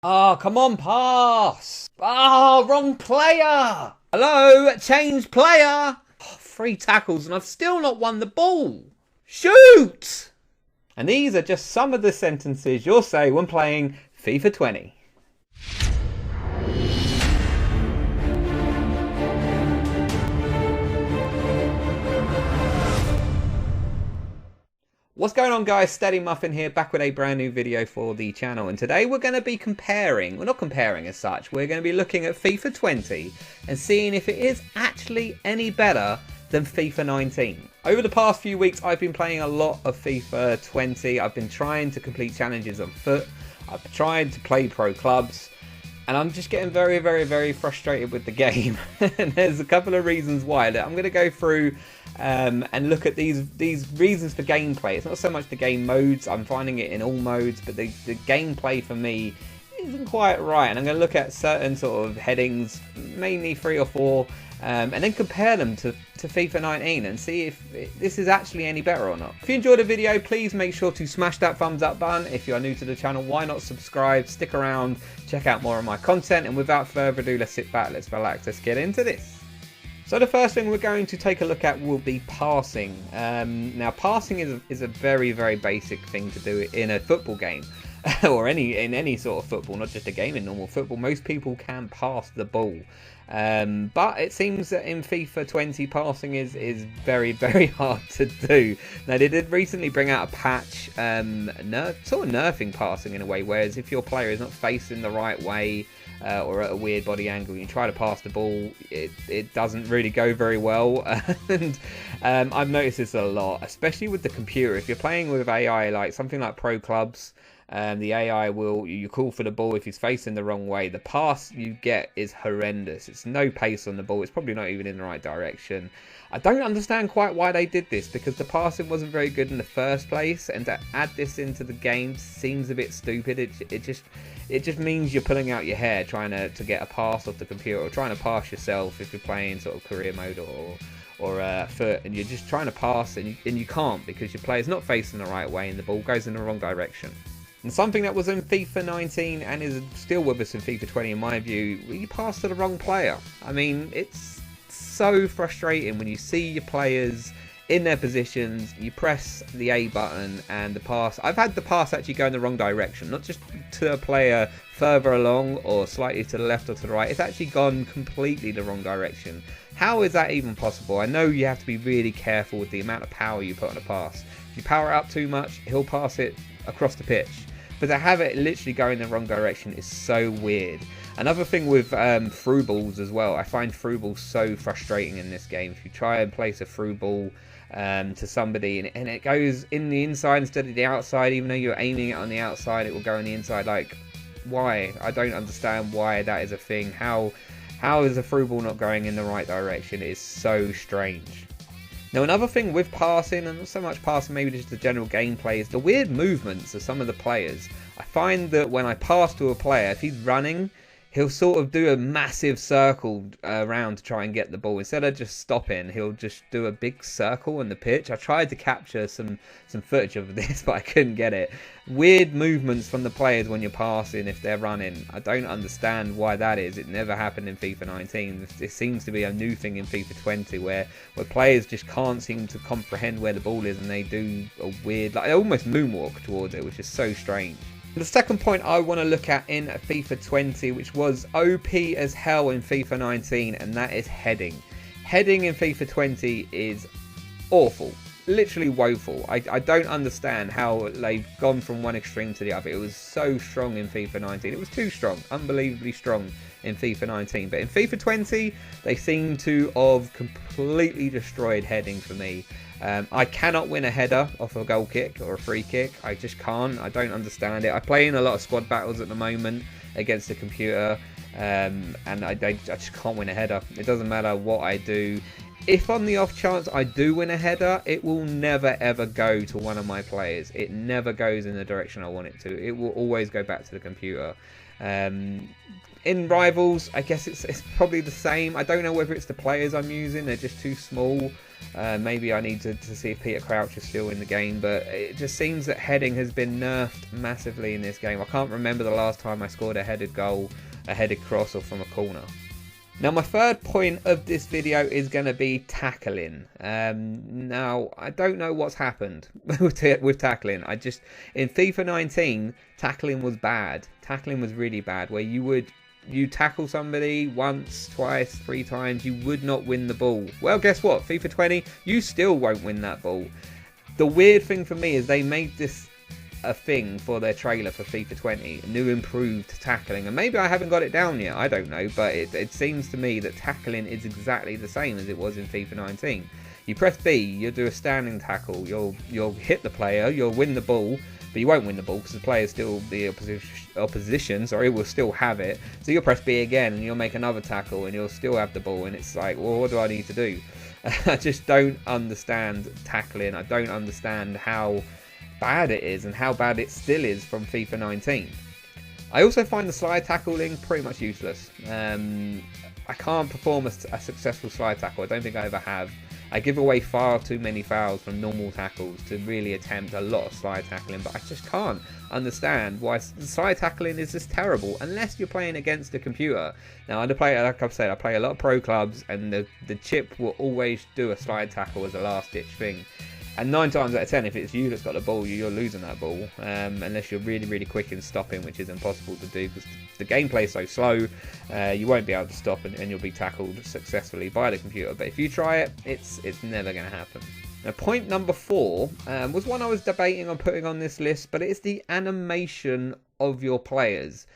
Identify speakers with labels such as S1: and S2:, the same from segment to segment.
S1: Oh, come on, pass. Oh, wrong player. Hello, change player. Oh, 3 tackles and I've still not won the ball. Shoot! And these are just some of the sentences you'll say when playing FIFA 20. What's going on, guys? Steadymuffin here, back with a brand new video for the channel, and today we're going to be comparing, well, not comparing as such, we're going to be looking at FIFA 20 and seeing if it is actually any better than FIFA 19. Over the past few weeks I've been playing a lot of FIFA 20. I've been trying to complete challenges on foot, I've tried to play pro clubs, and I'm just getting very frustrated with the game. And there's a couple of reasons why that I'm going to go through and look at these reasons for gameplay. It's not so much the game modes, I'm finding it in all modes, but the gameplay for me isn't quite right. And I'm going to look at certain sort of headings, mainly 3 or 4, and then compare them to FIFA 19 and see if this is actually any better or not. If you enjoyed the video, please make sure to smash that thumbs up button. If you are new to the channel, why not subscribe, stick around, check out more of my content, and without further ado, let's sit back, let's relax, let's get into this. So the first thing we're going to take a look at will be passing. Now passing is a very basic thing to do in a football game. Or in any sort of football, not just a game. In normal football, most people can pass the ball, but it seems that in FIFA 20 passing is very hard to do. Now they did recently bring out a patch, sort of nerfing passing in a way, whereas if your player is not facing the right way or at a weird body angle, you try to pass the ball, it doesn't really go very well. And I've noticed this a lot, especially with the computer. If you're playing with AI, like something like pro clubs, the AI you call for the ball if he's facing the wrong way. The pass you get is horrendous. It's no pace on the ball. It's probably not even in the right direction. I don't understand quite why they did this, because the passing wasn't very good in the first place, and to add this into the game seems a bit stupid. It just means you're pulling out your hair trying to get a pass off the computer, or trying to pass yourself if you're playing sort of career mode or foot, and you're just trying to pass and you can't because your player's not facing the right way and the ball goes in the wrong direction. And something that was in FIFA 19 and is still with us in FIFA 20 in my view, you pass to the wrong player. I mean, it's so frustrating when you see your players in their positions, you press the A button and the pass. I've had the pass actually go in the wrong direction, not just to a player further along or slightly to the left or to the right. It's actually gone completely the wrong direction. How is that even possible? I know you have to be really careful with the amount of power you put on a pass. If you power it up too much, he'll pass it across the pitch. But to have it literally go in the wrong direction is so weird. Another thing with through balls as well, I find through balls so frustrating in this game. If you try and place a through ball to somebody and it goes in the inside instead of the outside, even though you're aiming it on the outside, it will go on the inside. Like, why? I don't understand why that is a thing. How is a through ball not going in the right direction? It is so strange. Now another thing with passing, and not so much passing, maybe just the general gameplay, is the weird movements of some of the players. I find that when I pass to a player, if he's running, he'll sort of do a massive circle around to try and get the ball. Instead of just stopping, he'll just do a big circle on the pitch. I tried to capture some footage of this, but I couldn't get it. Weird movements from the players when you're passing if they're running. I don't understand why that is. It never happened in FIFA 19. It seems to be a new thing in FIFA 20 where players just can't seem to comprehend where the ball is, and they do a weird, like, they almost moonwalk towards it, which is so strange. The second point I want to look at in FIFA 20, which was OP as hell in FIFA 19, and that is heading. Heading in FIFA 20 is awful. Literally woeful. I don't understand how they've gone from one extreme to the other. It was so strong in FIFA 19. It was too strong. Unbelievably strong in FIFA 19. But in FIFA 20, they seem to have completely destroyed heading for me. I cannot win a header off a goal kick or a free kick. I just can't. I don't understand it. I play in a lot of squad battles at the moment against the computer, and I just can't win a header. It doesn't matter what I do. If on the off chance I do win a header, it will never ever go to one of my players. It never goes in the direction I want it to. It will always go back to the computer. In Rivals, I guess it's probably the same. I don't know whether it's the players I'm using, they're just too small. Maybe I need to see if Peter Crouch is still in the game, but it just seems that heading has been nerfed massively in this game. I can't remember the last time I scored a headed goal, a headed cross, or from a corner. Now, my third point of this video is going to be tackling. Now, I don't know what's happened with tackling. In FIFA 19, tackling was bad. Tackling was really bad, where you tackle somebody once, twice, 3 times, you would not win the ball. Well, guess what? FIFA 20, you still won't win that ball. The weird thing for me is they made this a thing for their trailer for FIFA 20, new improved tackling, and maybe I haven't got it down yet, I don't know, but it seems to me that tackling is exactly the same as it was in FIFA 19. You press B, you'll do a standing tackle, you'll hit the player, you'll win the ball, but you won't win the ball because the player still, the opposition, will still have it. So you'll press B again and you'll make another tackle and you'll still have the ball, and it's like, well, what do I need to do? I just don't understand tackling. I don't understand how bad it is and how bad it still is from FIFA 19. I also find the slide tackling pretty much useless. I can't perform a successful slide tackle. I don't think I ever have. I give away far too many fouls from normal tackles to really attempt a lot of slide tackling, but I just can't understand why slide tackling is just terrible unless you're playing against a computer. Now, like I've said, I play a lot of pro clubs, and the chip will always do a slide tackle as a last ditch thing. And 9 times out of 10, if it's you that's got the ball, you're losing that ball, unless you're really, really quick in stopping, which is impossible to do because the gameplay is so slow. You won't be able to stop, and you'll be tackled successfully by the computer. But if you try it, it's never going to happen. Now, point number 4 was one I was debating on putting on this list, but it's the animation of your players.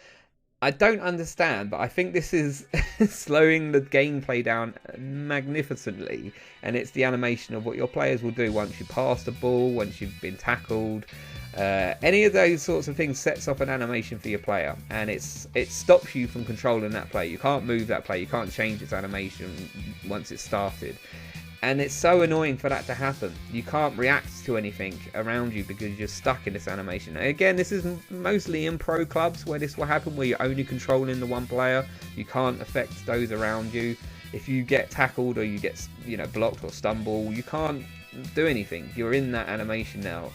S1: I don't understand, but I think this is slowing the gameplay down magnificently, and it's the animation of what your players will do once you pass the ball, once you've been tackled. Any of those sorts of things sets off an animation for your player, and it stops you from controlling that player. You can't move that player, you can't change its animation once it's started. And it's so annoying for that to happen. You can't react to anything around you because you're stuck in this animation. Again, this is mostly in pro clubs where this will happen, where you're only controlling the one player. You can't affect those around you. If you get tackled or you get, blocked or stumble, you can't do anything. You're in that animation now.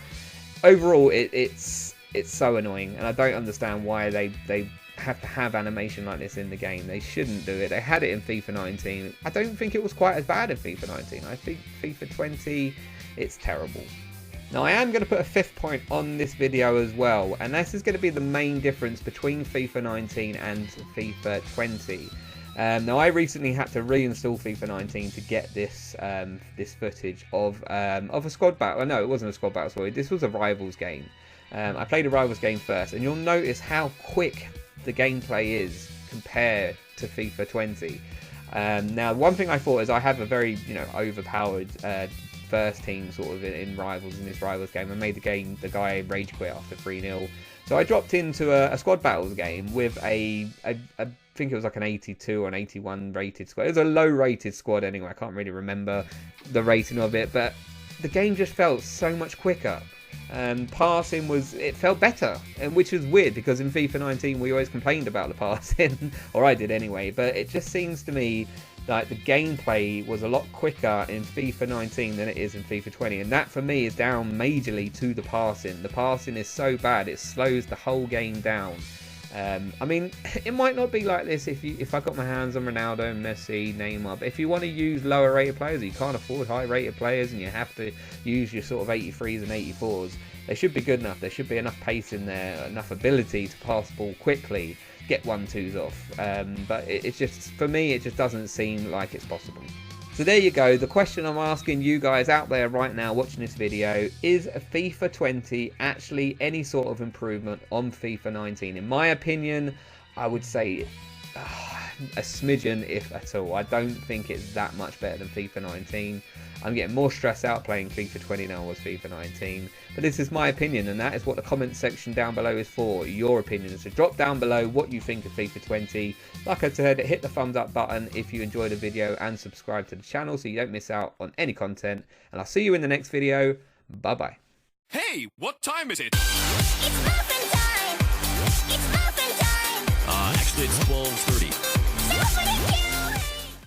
S1: Overall, it's so annoying, and I don't understand why they have to have animation like this in the game. They shouldn't do it. They had it in FIFA 19. I don't think it was quite as bad in FIFA 19. I think FIFA 20, it's terrible. Now, I am going to put a 5th point on this video as well, and this is going to be the main difference between FIFA 19 and FIFA 20. Now, I recently had to reinstall FIFA 19 to get this this footage of a squad battle. No, it wasn't a squad battle, sorry. This was a Rivals game. I played a Rivals game first, and you'll notice how quick the gameplay is compared to FIFA 20. Now, one thing I thought is I have a very overpowered first team sort of in Rivals, in this Rivals game. I made the guy rage quit after 3-0. So I dropped into a squad battles game with I think it was like an 82 or an 81 rated squad. It was a low rated squad anyway. I can't really remember the rating of it, but the game just felt so much quicker. Passing it felt better, and which is weird because in FIFA 19 we always complained about the passing, or I did anyway, but it just seems to me like the gameplay was a lot quicker in FIFA 19 than it is in FIFA 20, and that for me is down majorly to the passing. The passing is so bad, it slows the whole game down. I mean, it might not be like this if I got my hands on Ronaldo, Messi, Neymar, but if you want to use lower rated players, or you can't afford high rated players and you have to use your sort of 83s and 84s, they should be good enough. There should be enough pace in there, enough ability to pass the ball quickly, get 1-2s off. But it's just, for me, it just doesn't seem like it's possible. So there you go, the question I'm asking you guys out there right now watching this video, is FIFA 20 actually any sort of improvement on FIFA 19? In my opinion, I would say a smidgen, if at all. I don't think it's that much better than FIFA 19. I'm getting more stressed out playing FIFA 20 now as FIFA 19. But this is my opinion, and that is what the comment section down below is for, your opinion. So drop down below what you think of FIFA 20. Like I said, hit the thumbs up button if you enjoyed the video, and subscribe to the channel so you don't miss out on any content. And I'll see you in the next video. Bye bye.
S2: Hey, what time is it?
S3: It's muffin time! It's muffin time!
S2: It's ball 30.